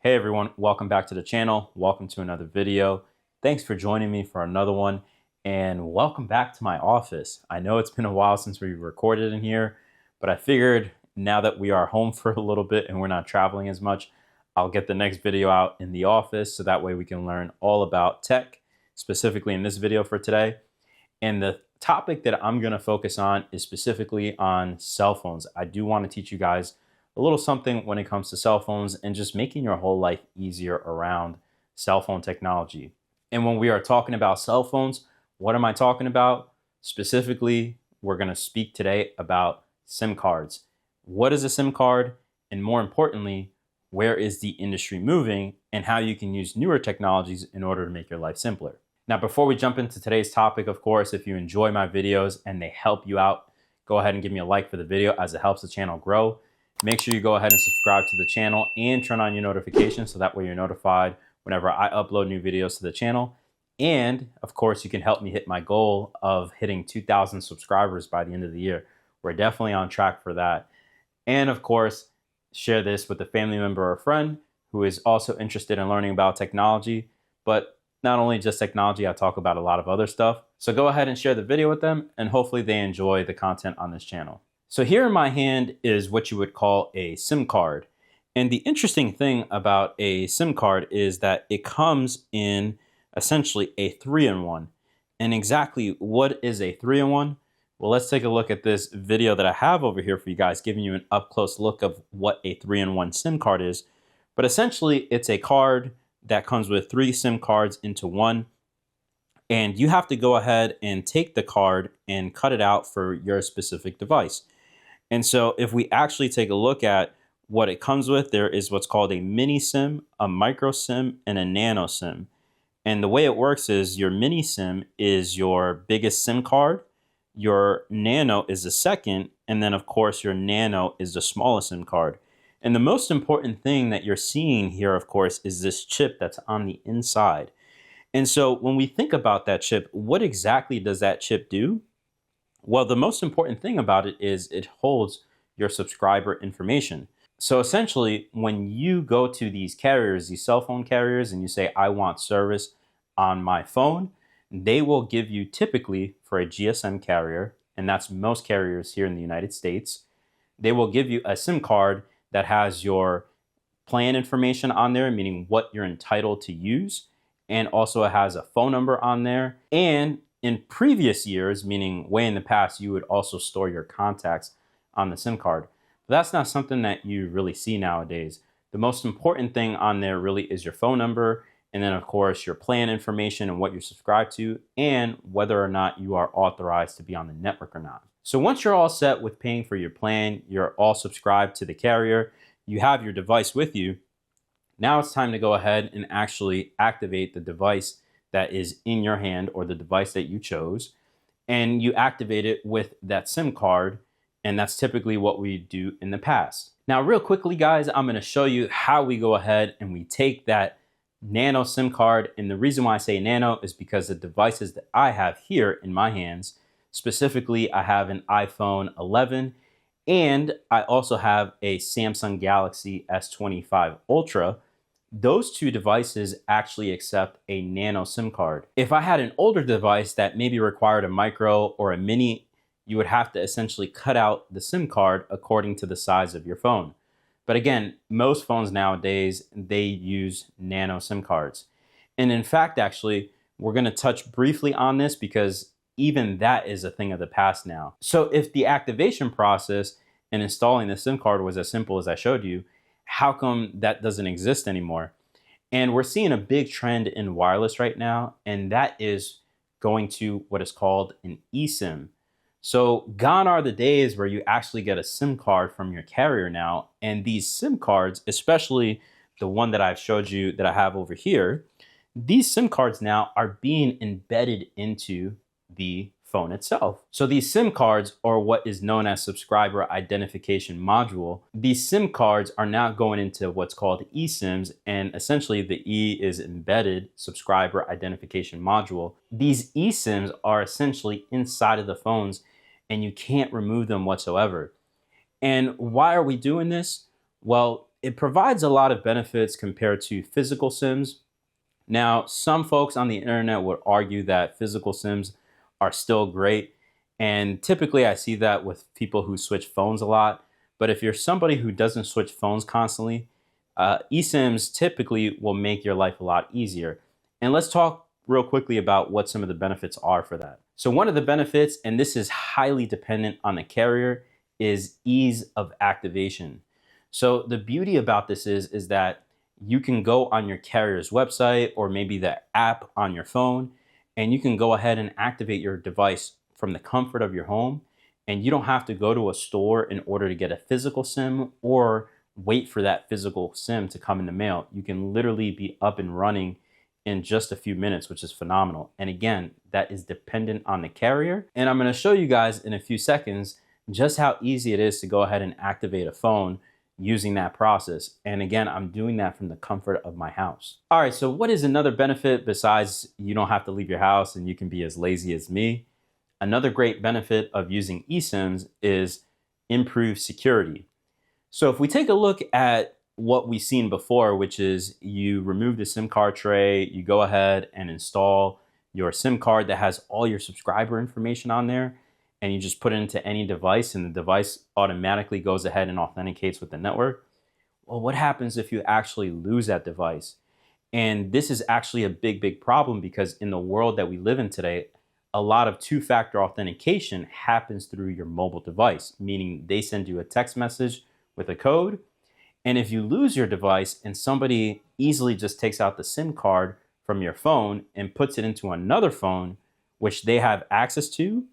Hey everyone, welcome back to the channel. Welcome to another video. Thanks for joining me for another one, and welcome back to my office. I know it's been a while since we recorded in here, but I figured now that we are home for a little bit and we're not traveling as much, I'll get the next video out in the office so that way we can learn all about tech, specifically in this video for today. And the topic that I'm going to focus on is specifically on cell phones. I do want to teach you guys a little something when it comes to cell phones and just making your whole life easier around cell phone technology. And when we are talking about cell phones, what am I talking about? Specifically, we're going to speak today about SIM cards. What is a SIM card? And more importantly, where is the industry moving and how you can use newer technologies in order to make your life simpler. Now, before we jump into today's topic, of course, if you enjoy my videos and they help you out, go ahead and give me a like for the video as it helps the channel grow. Make sure you go ahead and subscribe to the channel and turn on your notifications so that way you're notified whenever I upload new videos to the channel. And of course, you can help me hit my goal of hitting 2,000 subscribers by the end of the year. We're definitely on track for that. And of course, share this with a family member or friend who is also interested in learning about technology. But not only just technology, I talk about a lot of other stuff. So go ahead and share the video with them, and hopefully they enjoy the content on this channel. So here in my hand is what you would call a SIM card. And the interesting thing about a SIM card is that it comes in essentially a 3-in-1. And exactly what is a 3-in-1? Well, let's take a look at this video that I have over here for you guys, giving you an up-close look of what a 3-in-1 SIM card is. But essentially, it's a card that comes with 3 SIM cards into one. And you have to go ahead and take the card and cut it out for your specific device. And so if we actually take a look at what it comes with, there is what's called a mini SIM, a micro SIM, and a nano SIM. And the way it works is your mini SIM is your biggest SIM card, your nano is the second, and then of course your nano is the smallest SIM card. And the most important thing that you're seeing here, of course, is this chip that's on the inside. And so when we think about that chip, what exactly does that chip do? Well, the most important thing about it is it holds your subscriber information. So essentially, when you go to these carriers, these cell phone carriers, and you say, I want service on my phone, they will give you typically for a GSM carrier, and that's most carriers here in the United States, they will give you a SIM card that has your plan information on there, meaning what you're entitled to use, and also it has a phone number on there. And in previous years, meaning way in the past, you would also store your contacts on the SIM card. But that's not something that you really see nowadays. The most important thing on there really is your phone number, and then of course your plan information and what you're subscribed to, and whether or not you are authorized to be on the network or not. So once you're all set with paying for your plan, you're all subscribed to the carrier, you have your device with you, now it's time to go ahead and actually activate the device that is in your hand or the device that you chose, and you activate it with that SIM card, and that's typically what we do in the past. Now, real quickly, guys, I'm going to show you how we go ahead and we take that nano SIM card, and the reason why I say nano is because the devices that I have here in my hands, specifically, I have an iPhone 11, and I also have a Samsung Galaxy S25 Ultra. Those two devices actually accept a nano SIM card. If I had an older device that maybe required a micro or a mini, you would have to essentially cut out the SIM card according to the size of your phone. But again, most phones nowadays, they use nano SIM cards. And in fact, actually, we're going to touch briefly on this because even that is a thing of the past now. So if the activation process and installing the SIM card was as simple as I showed you, how come that doesn't exist anymore? And we're seeing a big trend in wireless right now, and that is going to what is called an eSIM. So gone are the days where you actually get a SIM card from your carrier now, and these SIM cards, especially the one that I've showed you that I have over here, these SIM cards now are being embedded into the phone itself. So these SIM cards are what is known as subscriber identification module. These SIM cards are now going into what's called eSIMs, and essentially the E is embedded subscriber identification module. These eSIMs are essentially inside of the phones and you can't remove them whatsoever. And why are we doing this? Well, it provides a lot of benefits compared to physical SIMs. Now, some folks on the internet would argue that physical SIMs are still great. And typically I see that with people who switch phones a lot. But if you're somebody who doesn't switch phones constantly, eSIMs typically will make your life a lot easier. And let's talk real quickly about what some of the benefits are for that. So one of the benefits, and this is highly dependent on the carrier, is ease of activation. So the beauty about this is that you can go on your carrier's website or maybe the app on your phone, and you can go ahead and activate your device from the comfort of your home. And you don't have to go to a store in order to get a physical SIM or wait for that physical SIM to come in the mail. You can literally be up and running in just a few minutes, which is phenomenal. And again, that is dependent on the carrier. And I'm going to show you guys in a few seconds just how easy it is to go ahead and activate a phone using that process. And again, I'm doing that from the comfort of my house. All right, so what is another benefit besides you don't have to leave your house and you can be as lazy as me? Another great benefit of using eSIMs is improved security. So if we take a look at what we've seen before, which is you remove the SIM card tray, you go ahead and install your SIM card that has all your subscriber information on there, and you just put it into any device and the device automatically goes ahead and authenticates with the network. Well, what happens if you actually lose that device? And this is actually a big problem because in the world that we live in today, a lot of two-factor authentication happens through your mobile device, meaning they send you a text message with a code. And if you lose your device and somebody easily just takes out the SIM card from your phone and puts it into another phone, which they have access to,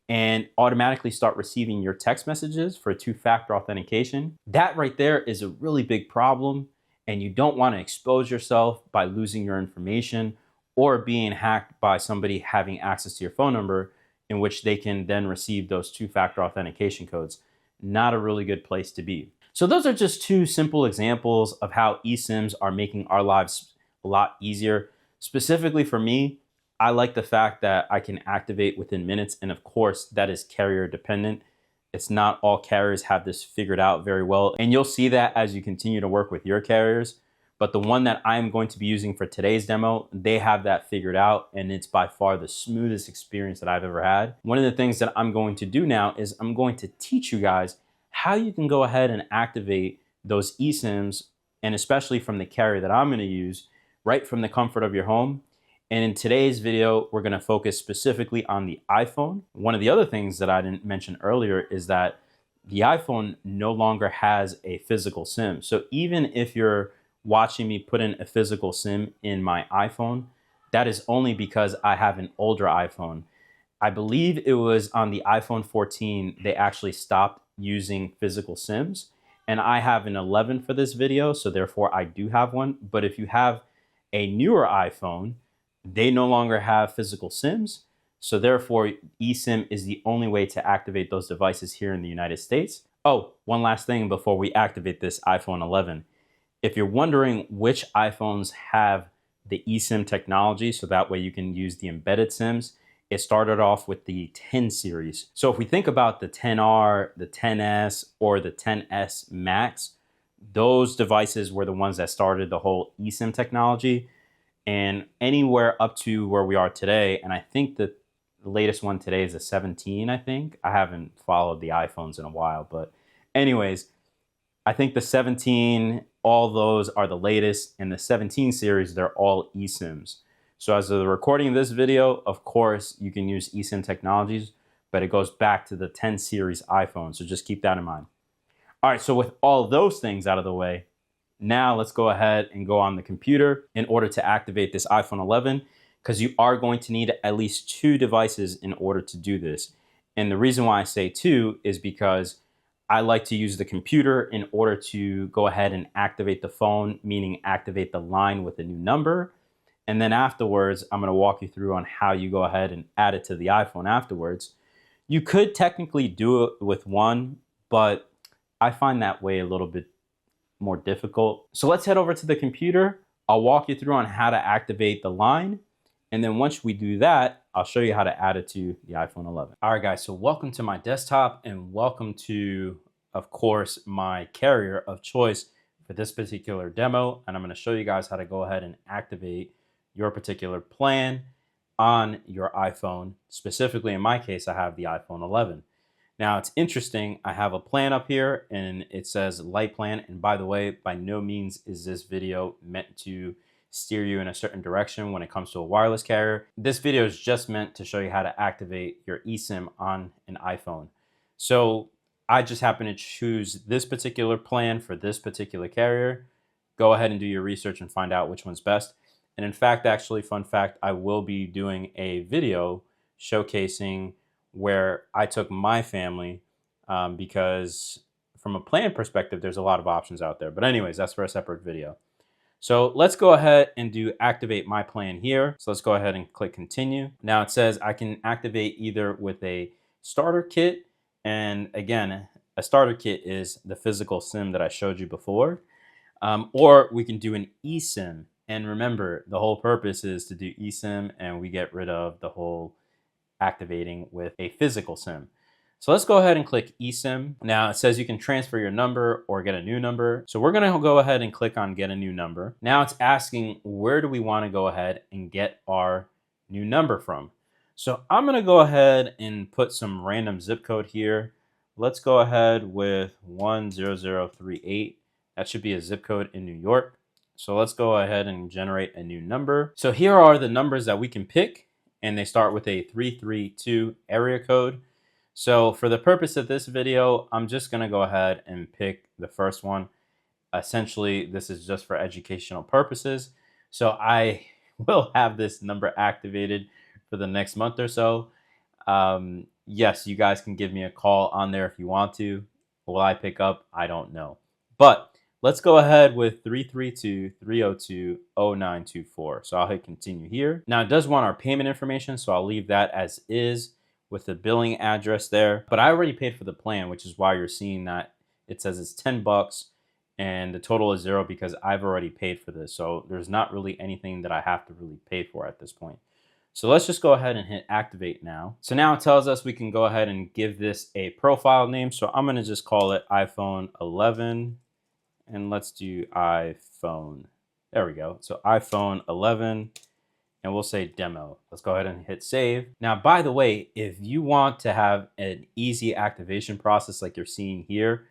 and automatically start receiving your text messages for two-factor authentication, that right there is a really big problem. And you don't want to expose yourself by losing your information or being hacked by somebody having access to your phone number in which they can then receive those two-factor authentication codes. Not a really good place to be. So those are just two simple examples of how eSIMs are making our lives a lot easier. Specifically for me, I like the fact that I can activate within minutes. And of course, that is carrier dependent. It's not all carriers have this figured out very well. And you'll see that as you continue to work with your carriers. But the one that I'm going to be using for today's demo, they have that figured out. And it's by far the smoothest experience that I've ever had. One of the things that I'm going to do now is I'm going to teach you guys how you can go ahead and activate those eSIMs, and especially from the carrier that I'm going to use, right from the comfort of your home. And in today's video, we're going to focus specifically on the iPhone. One of the other things that I didn't mention earlier is that the iPhone no longer has a physical SIM. So even if you're watching me put in a physical SIM in my iPhone, that is only because I have an older iPhone. I believe it was on the iPhone 14, they actually stopped using physical SIMs. And I have an 11 for this video, so therefore I do have one. But if you have a newer iPhone, they no longer have physical SIMs. So therefore, eSIM is the only way to activate those devices here in the United States. Oh, one last thing before we activate this iPhone 11. If you're wondering which iPhones have the eSIM technology, so that way you can use the embedded SIMs, it started off with the 10 series. So if we think about the 10R, the 10S, or the 10S Max, those devices were the ones that started the whole eSIM technology. And anywhere up to where we are today, and I think that the latest one today is a 17, I think. I haven't followed the iPhones in a while, but anyways, I think the 17, all those are the latest. In the 17 series, they're all eSIMs. So as of the recording of this video, of course, you can use eSIM technologies, but it goes back to the 10 series iPhone. So just keep that in mind. All right, so with all those things out of the way, now let's go ahead and go on the computer in order to activate this iPhone 11, because you are going to need at least two devices in order to do this. And the reason why I say two is because I like to use the computer in order to go ahead and activate the phone, meaning activate the line with a new number. And then afterwards, I'm going to walk you through on how you go ahead and add it to the iPhone afterwards. You could technically do it with one, but I find that way a little bit more difficult. So let's head over to the computer. I'll walk you through on how to activate the line. And then once we do that, I'll show you how to add it to the iPhone 11. All right, guys, so welcome to my desktop and welcome to, of course, my carrier of choice for this particular demo, and I'm going to show you guys how to go ahead and activate your particular plan on your iPhone. Specifically, in my case, I have the iPhone 11. Now, it's interesting. I have a plan up here and it says light plan. And by the way, by no means is this video meant to steer you in a certain direction when it comes to a wireless carrier. This video is just meant to show you how to activate your eSIM on an iPhone. So I just happen to choose this particular plan for this particular carrier. Go ahead and do your research and find out which one's best. And in fact, actually, fun fact, I will be doing a video showcasing where I took my family because from a plan perspective, there's a lot of options out there. But anyways, that's for a separate video. So let's go ahead and do activate my plan here. So let's go ahead and click continue. Now it says I can activate either with a starter kit. And again, a starter kit is the physical SIM that I showed you before. Or we can do an eSIM. And remember, the whole purpose is to do eSIM and we get rid of the whole activating with a physical SIM. So let's go ahead and click eSIM. Now it says you can transfer your number or get a new number. So we're gonna go ahead and click on get a new number. Now it's asking where do we wanna go ahead and get our new number from. So I'm gonna go ahead and put some random zip code here. Let's go ahead with 10038. That should be a zip code in New York. So let's go ahead and generate a new number. So here are the numbers that we can pick, and they start with a 332 area code. So for the purpose of this video, I'm just gonna go ahead and pick the first one. Essentially, this is just for educational purposes. So I will have this number activated for the next month or so. Yes, you guys can give me a call on there if you want to. Will I pick up? I don't know. But let's go ahead with 332-302-0924. So I'll hit continue here. Now it does want our payment information, so I'll leave that as is with the billing address there. But I already paid for the plan, which is why you're seeing that it says it's 10 bucks and the total is 0 because I've already paid for this. So there's not really anything that I have to really pay for at this point. So let's just go ahead and hit activate now. So now it tells us we can go ahead and give this a profile name. So I'm gonna just call it iPhone 11 and let's do iPhone. There we go. So iPhone 11 and we'll say demo. Let's go ahead and hit save. Now, by the way, if you want to have an easy activation process like you're seeing here,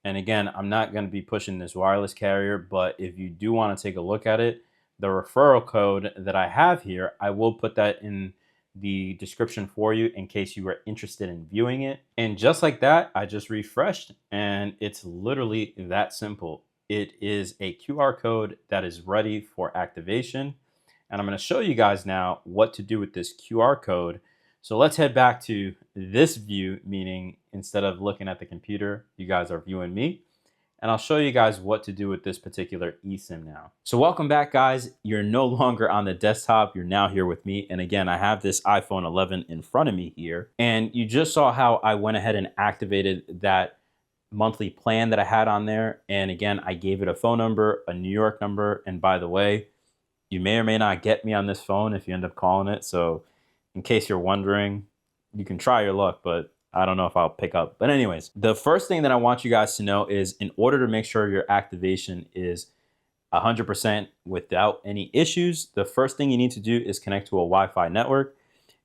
and again, I'm not gonna be pushing this wireless carrier, but if you do wanna take a look at it, the referral code that I have here, I will put that in the description for you in case you were interested in viewing it. And just like that, I just refreshed and it's literally that simple. It is a QR code that is ready for activation. And I'm going to show you guys now what to do with this QR code. So let's head back to this view, meaning instead of looking at the computer, you guys are viewing me. And I'll show you guys what to do with this particular eSIM now. So welcome back, guys. You're no longer on the desktop. You're now here with me. And again, I have this iPhone 11 in front of me here. And you just saw how I went ahead and activated that monthly plan that I had on there. And again, I gave it a phone number, a New York number. And by the way, you may or may not get me on this phone if you end up calling it. So in case you're wondering, you can try your luck, but I don't know if I'll pick up. But anyways, the first thing that I want you guys to know is in order to make sure your activation is 100% without any issues, the first thing you need to do is connect to a Wi-Fi network.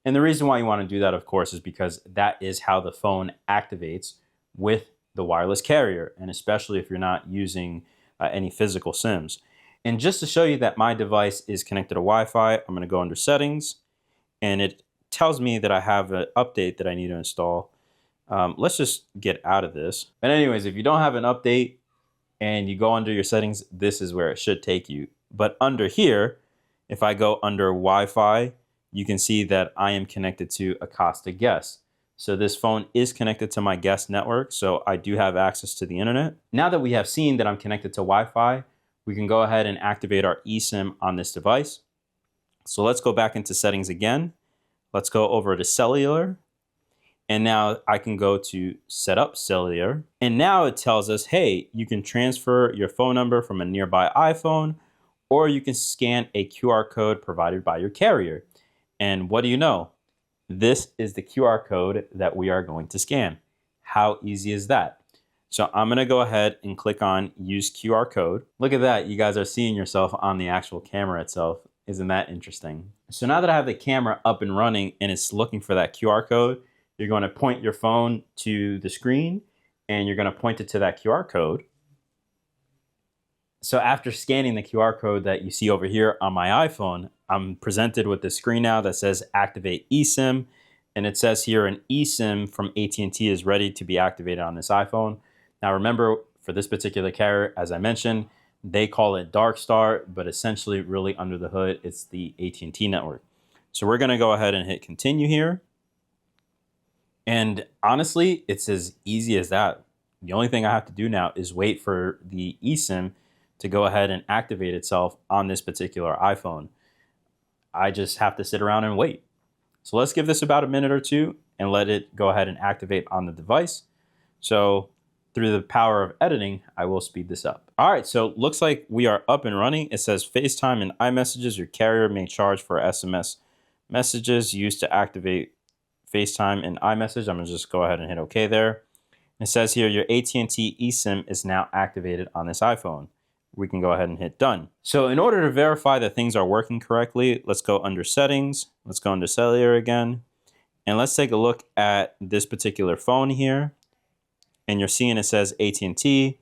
And the reason why you want to do that, of course, is because that is how the phone activates with the wireless carrier, and especially if you're not using any physical SIMs. And just to show you that my device is connected to Wi-Fi, I'm going to go under settings, and it tells me that I have an update that I need to install. Let's just get out of this. But anyways, if you don't have an update and you go under your settings, this is where it should take you. But under here, if I go under Wi-Fi, you can see that I am connected to Acosta Guest. So this phone is connected to my guest network, so I do have access to the internet. Now that we have seen that I'm connected to Wi-Fi, we can go ahead and activate our eSIM on this device. So let's go back into settings again. Let's go over to cellular. And now I can go to set up cellular. And now it tells us, hey, you can transfer your phone number from a nearby iPhone, or you can scan a QR code provided by your carrier. And what do you know? This is the QR code that we are going to scan. How easy is that? So I'm going to go ahead and click on use QR code. Look at that. You guys are seeing yourself on the actual camera itself. Isn't that interesting? So now that I have the camera up and running and it's looking for that QR code, you're going to point your phone to the screen and you're going to point it to that QR code. So after scanning the QR code that you see over here on my iPhone, I'm presented with the screen now that says activate eSIM. And it says here an eSIM from AT&T is ready to be activated on this iPhone. Now remember, for this particular carrier, as I mentioned, they call it Dark Star, but essentially really under the hood, it's the AT&T network. So we're gonna go ahead and hit continue here. And honestly, it's as easy as that. The only thing I have to do now is wait for the eSIM to go ahead and activate itself on this particular iPhone. I just have to sit around and wait. So let's give this about a minute or two and let it go ahead and activate on the device. So through the power of editing, I will speed this up. All right, so looks like we are up and running. It says FaceTime and iMessages. Your carrier may charge for SMS messages used to activate FaceTime and iMessage. I'm gonna just go ahead and hit OK there. It says here your AT&T eSIM is now activated on this iPhone. We can go ahead and hit done. So in order to verify that things are working correctly, let's go under settings. Let's go under cellular again. And let's take a look at this particular phone here. And you're seeing it says AT&T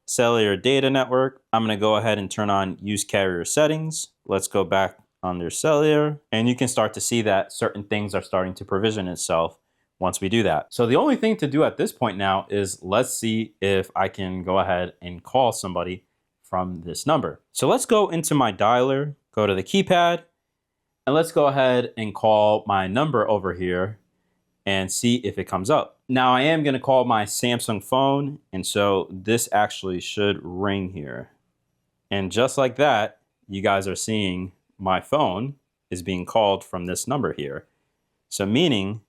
cellular data network. I'm going to go ahead and turn on use carrier settings. Let's go back under cellular. And you can start to see that certain things are starting to provision itself once we do that. So the only thing to do at this point now is let's see if I can go ahead and call somebody from this number. So let's go into my dialer, go to the keypad, and let's go ahead and call my number over here and see if it comes up. Now I am gonna call my Samsung phone, and so this actually should ring here. And just like that, you guys are seeing my phone is being called from this number here. So meaning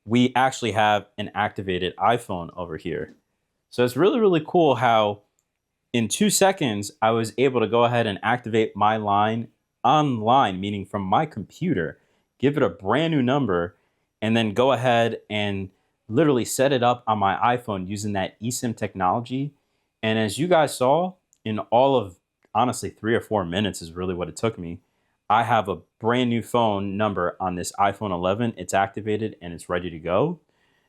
we actually have an activated iPhone over here. So it's really, really cool how in 2 seconds, I was able to go ahead and activate my line online, meaning from my computer, give it a brand new number, and then go ahead and literally set it up on my iPhone using that eSIM technology. And as you guys saw, in all of, honestly, 3 or 4 minutes is really what it took me. I have a brand new phone number on this iPhone 11. It's activated and it's ready to go.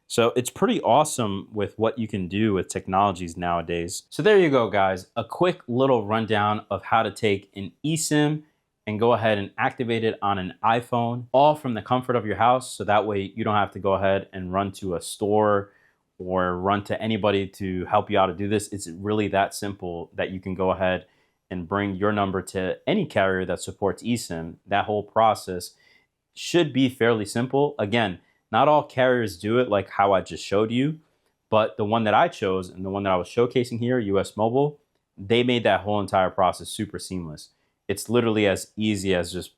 So it's pretty awesome with what you can do with technologies nowadays. So there you go, guys. A quick little rundown of how to take an eSIM and go ahead and activate it on an iPhone, all from the comfort of your house. So that way you don't have to go ahead and run to a store or run to anybody to help you out to do this. It's really that simple that you can go ahead and bring your number to any carrier that supports eSIM. That whole process should be fairly simple. Again, not all carriers do it like how I just showed you, but the one that I chose and the one that I was showcasing here, US Mobile, they made that whole entire process super seamless. It's literally as easy as just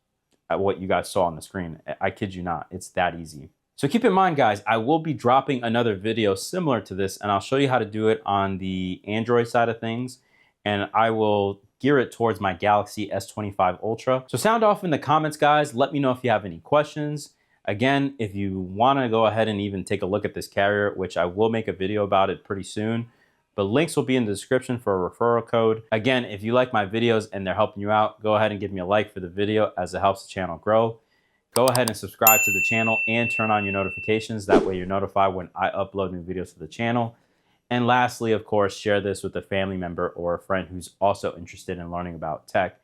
what you guys saw on the screen. I kid you not, it's that easy. So keep in mind, guys, I will be dropping another video similar to this, and I'll show you how to do it on the Android side of things, and I will gear it towards my Galaxy S25 Ultra. So sound off in the comments, guys. Let me know if you have any questions. Again, if you want to go ahead and even take a look at this carrier, which I will make a video about it pretty soon, but links will be in the description for a referral code. Again, if you like my videos and they're helping you out, go ahead and give me a like for the video as it helps the channel grow. Go ahead and subscribe to the channel and turn on your notifications. That way you're notified when I upload new videos to the channel. And lastly, of course, share this with a family member or a friend who's also interested in learning about tech.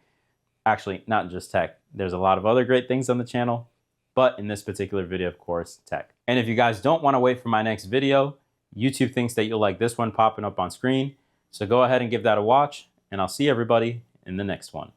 Actually, not just tech. There's a lot of other great things on the channel, but in this particular video, of course, tech. And if you guys don't want to wait for my next video, YouTube thinks that you'll like this one popping up on screen. So go ahead and give that a watch, and I'll see everybody in the next one.